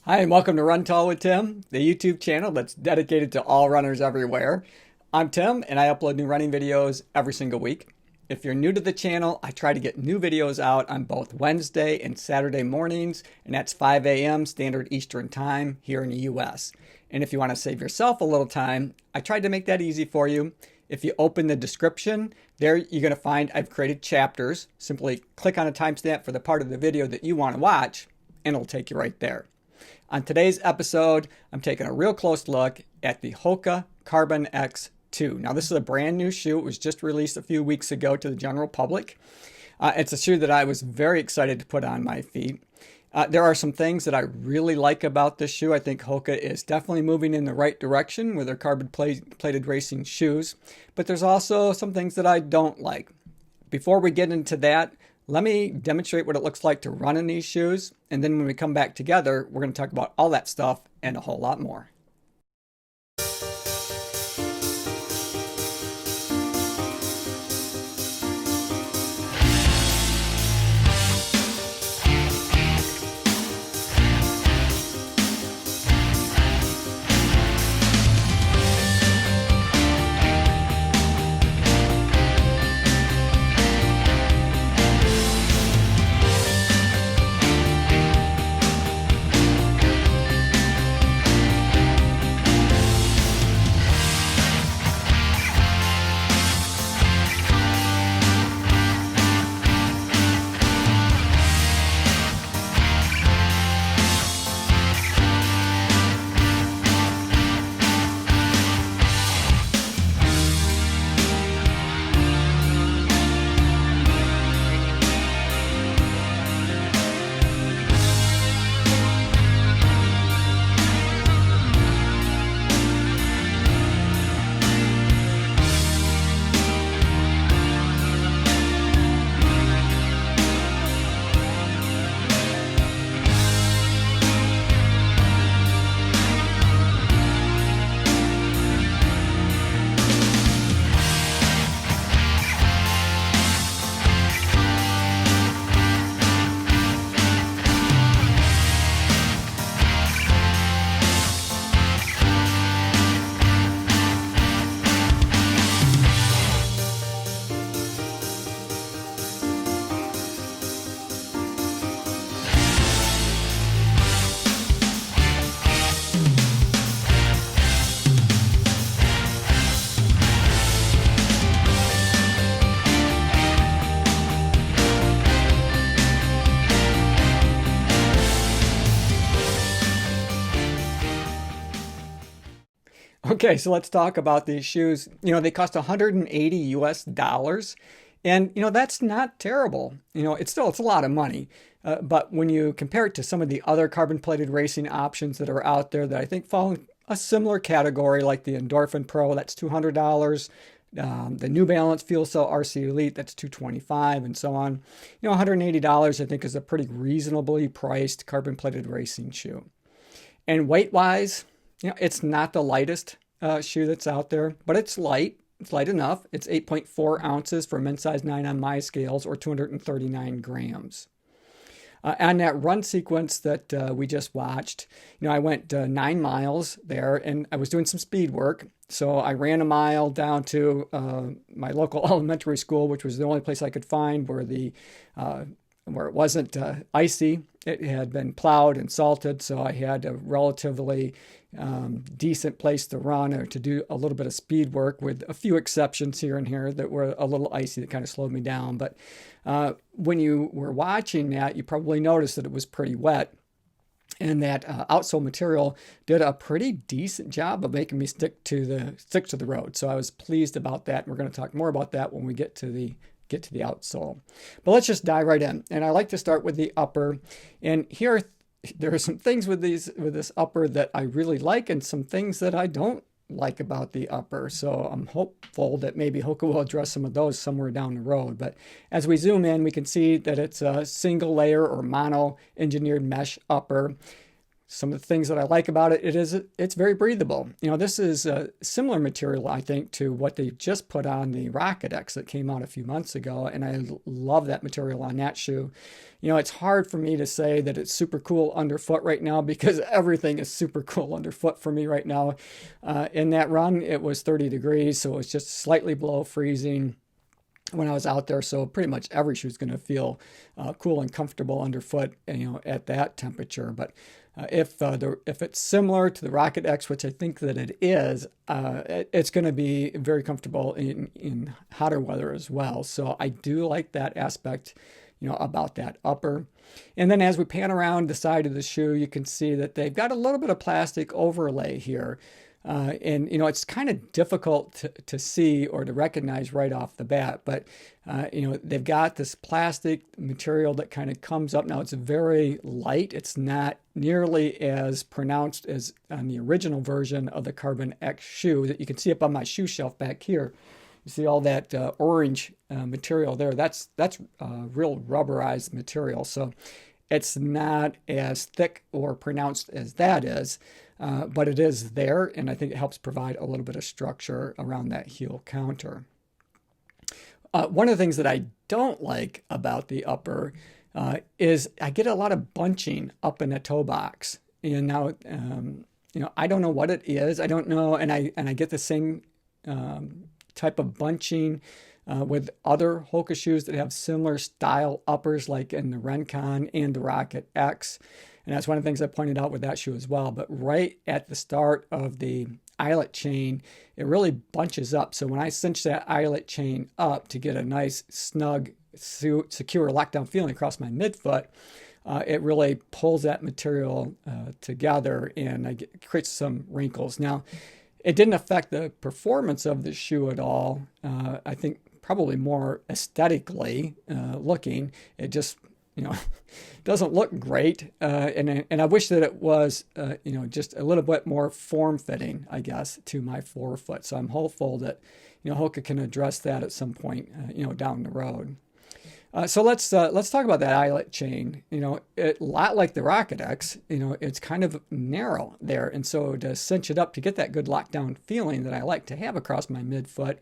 Hi, and welcome to Run Tall with Tim, the YouTube channel that's dedicated to all runners everywhere. I'm Tim, and I upload new running videos every single week. If you're new to the channel, I try to get new videos out on both Wednesday and Saturday mornings, and that's 5 a.m. Standard Eastern Time here in the US. And if you want to save yourself a little time, I tried to make that easy for you. If you open the description, there you're going to find I've created chapters. Simply click on a timestamp for the part of the video that you want to watch, and it'll take you right there. On today's episode, I'm taking a real close look at the Hoka Carbon X 2. Now, this is a brand new shoe. It was just released a few weeks ago to the general public. It's a shoe that I was very excited to put on my feet. There are some things that I really like about this shoe. I think Hoka is definitely moving in the right direction with their carbon-plated racing shoes. But there's also some things that I don't like. Before we get into that, let me demonstrate what it looks like to run in these shoes, and then when we come back together, we're going to talk about all that stuff and a whole lot more. Okay, so let's talk about these shoes. They cost 180 US dollars. And, that's not terrible. It's a lot of money. But when you compare it to some of the other carbon-plated racing options that are out there that I think fall in a similar category, like the Endorphin Pro, that's $200. The New Balance Fuel Cell RC Elite, that's $225, and so on. $180 I think is a pretty reasonably priced carbon-plated racing shoe. And weight-wise, it's not the lightest shoe that's out there, but it's light. It's light enough. It's 8.4 ounces for men's size 9 on my scales, or 239 grams. On that run sequence that we just watched, I went 9 miles there, and I was doing some speed work. So I ran a mile down to my local elementary school, which was the only place I could find where it wasn't icy. It had been plowed and salted, so I had a relatively decent place to run or to do a little bit of speed work, with a few exceptions here and here that were a little icy that kind of slowed me down. But when you were watching that, you probably noticed that it was pretty wet, and that outsole material did a pretty decent job of making me stick to the road. So I was pleased about that. And we're going to talk more about that when we get to the outsole. But let's just dive right in. And I like to start with the upper. And here there are some things with this upper that I really like, and some things that I don't like about the upper. So I'm hopeful that maybe Hoka will address some of those somewhere down the road. But as we zoom in, we can see that it's a single layer or mono engineered mesh upper. some of the things that I like about it, it's very breathable. This is a similar material, I think, to what they just put on the Rocket X that came out a few months ago, and I love that material on that shoe. It's hard for me to say that it's super cool underfoot right now because everything is super cool underfoot for me right now. In that run, it was 30 degrees, so it was just slightly below freezing when I was out there. So pretty much every shoe is going to feel cool and comfortable underfoot, at that temperature. But if it's similar to the Rocket X, which I think that it is, it's going to be very comfortable in hotter weather as well. So I do like that aspect, about that upper. And then as we pan around the side of the shoe, you can see that they've got a little bit of plastic overlay here. And it's kind of difficult to see or to recognize right off the bat, but they've got this plastic material that kind of comes up. Now it's very light. It's not nearly as pronounced as on the original version of the Carbon X shoe that you can see up on my shoe shelf back here. You see all that orange material there. That's real rubberized material. So it's not as thick or pronounced as that is. But it is there, and I think it helps provide a little bit of structure around that heel counter. One of the things that I don't like about the upper is I get a lot of bunching up in the toe box. And now, I don't know what it is. I don't know, and I get the same type of bunching with other Hoka shoes that have similar style uppers, like in the Rencon and the Rocket X. And that's one of the things I pointed out with that shoe as well. But right at the start of the eyelet chain, it really bunches up. So when I cinch that eyelet chain up to get a nice, snug, secure lockdown feeling across my midfoot, it really pulls that material together, and creates some wrinkles. Now, it didn't affect the performance of the shoe at all. I think probably more aesthetically looking. It just doesn't look great, and I wish that it was, just a little bit more form-fitting, I guess, to my forefoot. So I'm hopeful that, Hoka can address that at some point, down the road. So let's talk about that eyelet chain. A lot like the Rocket X, it's kind of narrow there, and so to cinch it up to get that good lockdown feeling that I like to have across my midfoot,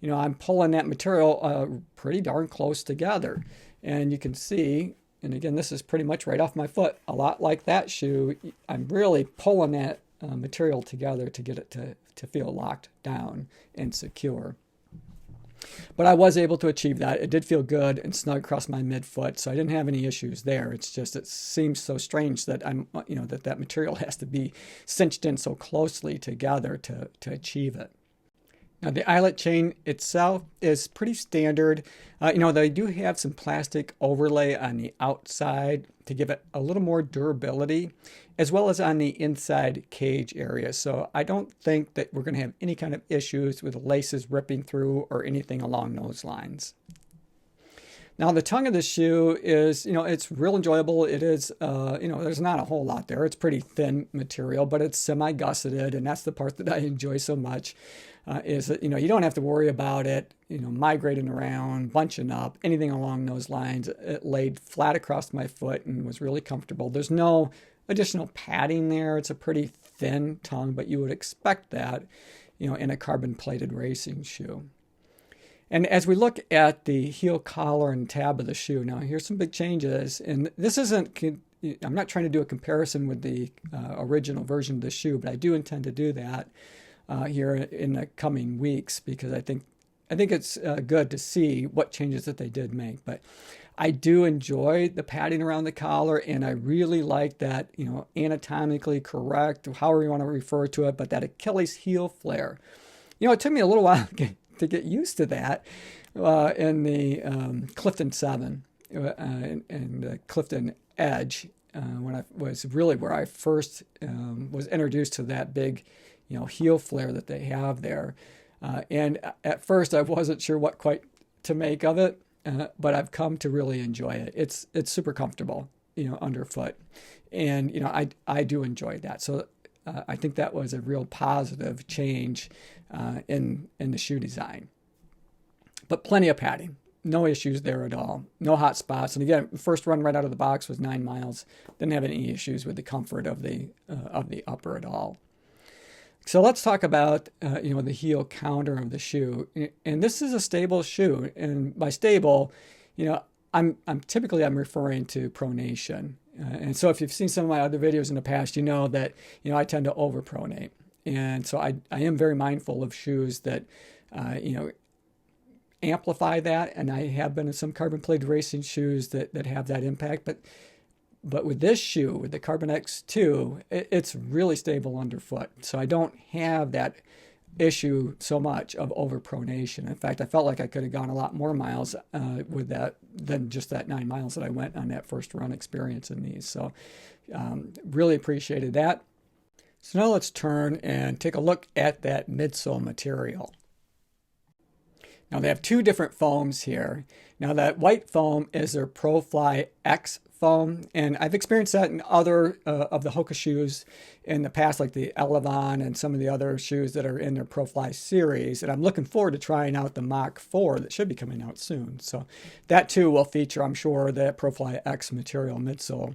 I'm pulling that material pretty darn close together. And you can see, and again, this is pretty much right off my foot, a lot like that shoe. I'm really pulling that material together to get it to feel locked down and secure. But I was able to achieve that. It did feel good and snug across my midfoot, so I didn't have any issues there. It's just, it seems so strange that that material has to be cinched in so closely together to achieve it. Now, the eyelet chain itself is pretty standard. They do have some plastic overlay on the outside to give it a little more durability, as well as on the inside cage area. So I don't think that we're going to have any kind of issues with the laces ripping through or anything along those lines. Now, the tongue of the shoe is, it's real enjoyable. It is, there's not a whole lot there. It's pretty thin material, but it's semi-gusseted, and that's the part that I enjoy so much, is that, you don't have to worry about it, migrating around, bunching up, anything along those lines. It laid flat across my foot and was really comfortable. There's no additional padding there. It's a pretty thin tongue, but you would expect that, in a carbon-plated racing shoe. And as we look at the heel collar and tab of the shoe, now here's some big changes. And this isn't, I'm not trying to do a comparison with the original version of the shoe, but I do intend to do that here in the coming weeks, because I think it's good to see what changes that they did make. But I do enjoy the padding around the collar, and I really like that, anatomically correct, however you want to refer to it, but that Achilles heel flare. It took me a little while to get used to that in the Clifton 7 and the Clifton Edge, when I was really where I first was introduced to that big, heel flare that they have there. And at first I wasn't sure what quite to make of it, but I've come to really enjoy it. It's super comfortable, underfoot, and I do enjoy that. So I think that was a real positive change in the shoe design. But plenty of padding. no issues there at all. No hot spots. And again, first run right out of the box was 9 miles. Didn't have any issues with the comfort of the upper at all. So let's talk about the heel counter of the shoe. And this is a stable shoe. And by stable, I'm typically referring to pronation. And so if you've seen some of my other videos in the past, you know that I tend to overpronate. And so I am very mindful of shoes that amplify that, and I have been in some carbon plated racing shoes that have that impact. But with this shoe, with the Carbon X2, it's really stable underfoot. So I don't have that issue so much of overpronation. In fact, I felt like I could have gone a lot more miles with that than just that 9 miles that I went on that first run experience in these. So really appreciated that. So now let's turn and take a look at that midsole material. Now they have two different foams here. Now that white foam is their ProFly X foam, and I've experienced that in other of the Hoka shoes in the past, like the Elevon and some of the other shoes that are in their ProFly series. And I'm looking forward to trying out the Mach 4 that should be coming out soon. So that too will feature, I'm sure, the ProFly X material midsole.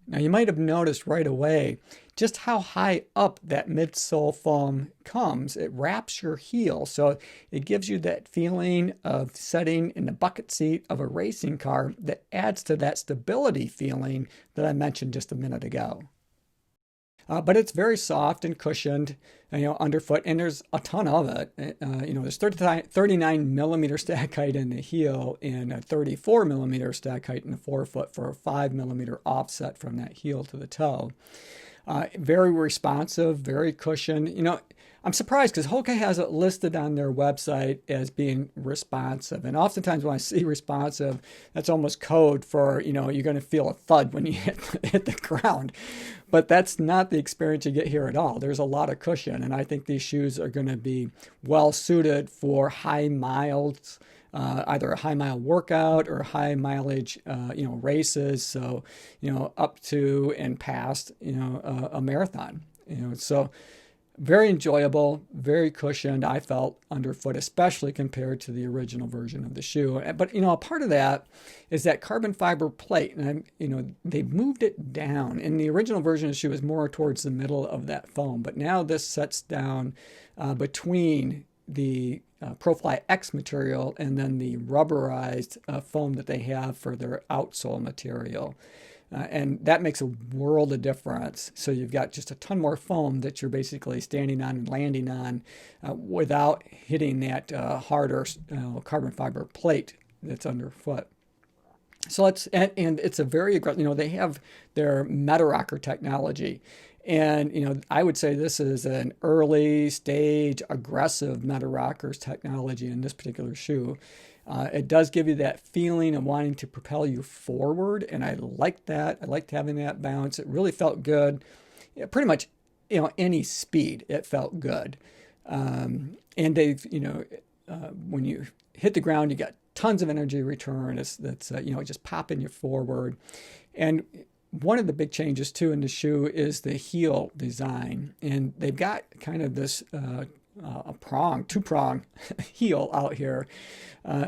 Now you might have noticed right away just how high up that midsole foam comes. It wraps your heel, so it gives you that feeling of sitting in the bucket seat of a racing car that adds to that stability feeling that I mentioned just a minute ago. But it's very soft and cushioned, underfoot, and there's a ton of it. There's 39 millimeter stack height in the heel and a 34 millimeter stack height in the forefoot for a 5 millimeter offset from that heel to the toe. Very responsive, very cushioned. I'm surprised because Hoka has it listed on their website as being responsive. And oftentimes when I see responsive, that's almost code for, you're going to feel a thud when you hit the ground. But that's not the experience you get here at all. There's a lot of cushion. And I think these shoes are going to be well suited for high miles, either a high mile workout or high mileage, races. So, up to and past, a marathon, so very enjoyable, very cushioned, I felt, underfoot, especially compared to the original version of the shoe. But, a part of that is that carbon fiber plate. And, they moved it down. In the original version of the shoe, it was more towards the middle of that foam. But now this sets down between the ProFly X material and then the rubberized foam that they have for their outsole material. And that makes a world of difference. So you've got just a ton more foam that you're basically standing on and landing on without hitting that harder carbon fiber plate that's underfoot. So it's a very aggressive, they have their Metarocker technology. And, I would say this is an early stage aggressive Metarockers technology in this particular shoe. It does give you that feeling of wanting to propel you forward, and I like that. I liked having that bounce. It really felt good. Pretty much, any speed, it felt good. And they've, when you hit the ground, you got tons of energy return. That's just popping you forward. And one of the big changes too in the shoe is the heel design, and they've got kind of this two-prong heel out here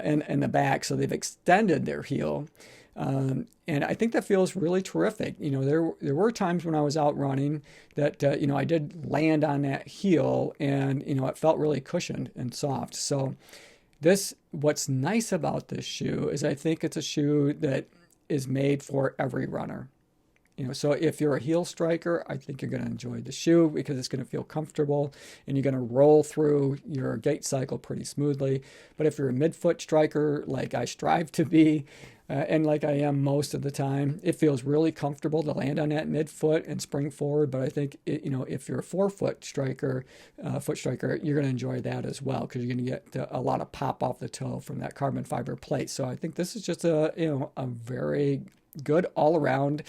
in the back. So they've extended their heel. And I think that feels really terrific. There were times when I was out running that, I did land on that heel and, it felt really cushioned and soft. So what's nice about this shoe is I think it's a shoe that is made for every runner. So if you're a heel striker, I think you're going to enjoy the shoe because it's going to feel comfortable and you're going to roll through your gait cycle pretty smoothly. But if you're a midfoot striker, like I strive to be, and like I am most of the time, it feels really comfortable to land on that midfoot and spring forward. But I think, if you're a forefoot striker, you're going to enjoy that as well because you're going to get a lot of pop off the toe from that carbon fiber plate. So I think this is just a very good all around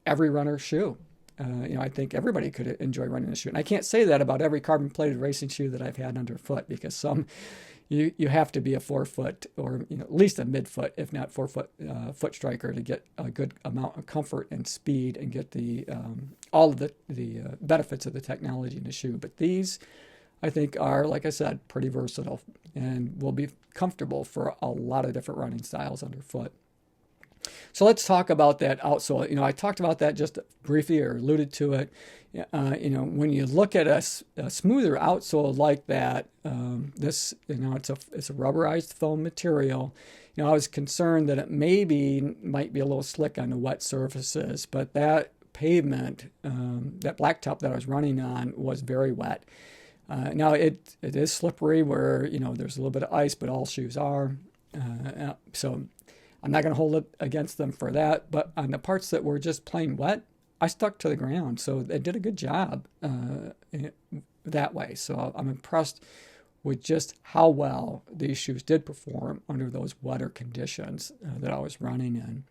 every runner shoe. I think everybody could enjoy running the shoe. And I can't say that about every carbon plated racing shoe that I've had underfoot because some you have to be a forefoot or at least a midfoot, if not forefoot foot striker to get a good amount of comfort and speed and get the all of the benefits of the technology in the shoe. But these I think are, like I said, pretty versatile and will be comfortable for a lot of different running styles underfoot. So let's talk about that outsole. I talked about that just briefly or alluded to it. When you look at a smoother outsole like that, it's a rubberized foam material. I was concerned that it might be a little slick on the wet surfaces, but that pavement, that blacktop that I was running on was very wet. Now it is slippery where, there's a little bit of ice, but all shoes are. So I'm not going to hold it against them for that. But on the parts that were just plain wet, I stuck to the ground. So they did a good job that way. So I'm impressed with just how well these shoes did perform under those wetter conditions that I was running in.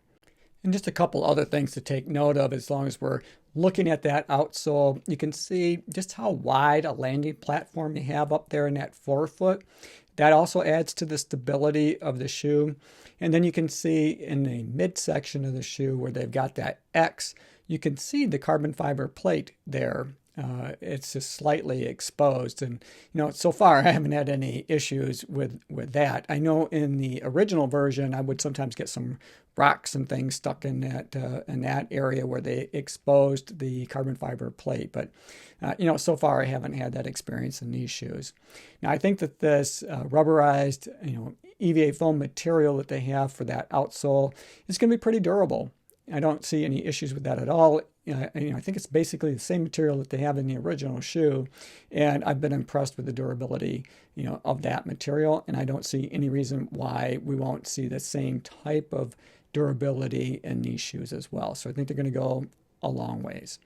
And just a couple other things to take note of as long as we're looking at that outsole. You can see just how wide a landing platform you have up there in that forefoot. That also adds to the stability of the shoe. And then you can see in the midsection of the shoe where they've got that X, you can see the carbon fiber plate there. It's just slightly exposed. And, so far I haven't had any issues with that. I know in the original version, I would sometimes get some rocks and things stuck in that area where they exposed the carbon fiber plate. But, so far I haven't had that experience in these shoes. Now, I think that this rubberized, EVA foam material that they have for that outsole is going to be pretty durable. I don't see any issues with that at all. I think it's basically the same material that they have in the original shoe, and I've been impressed with the durability, of that material, and I don't see any reason why we won't see the same type of durability in these shoes as well. So I think they're going to go a long ways.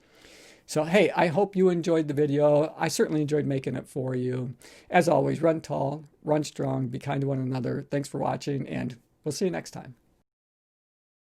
So, hey, I hope you enjoyed the video. I certainly enjoyed making it for you. As always, run tall, run strong, be kind to one another. Thanks for watching, and we'll see you next time.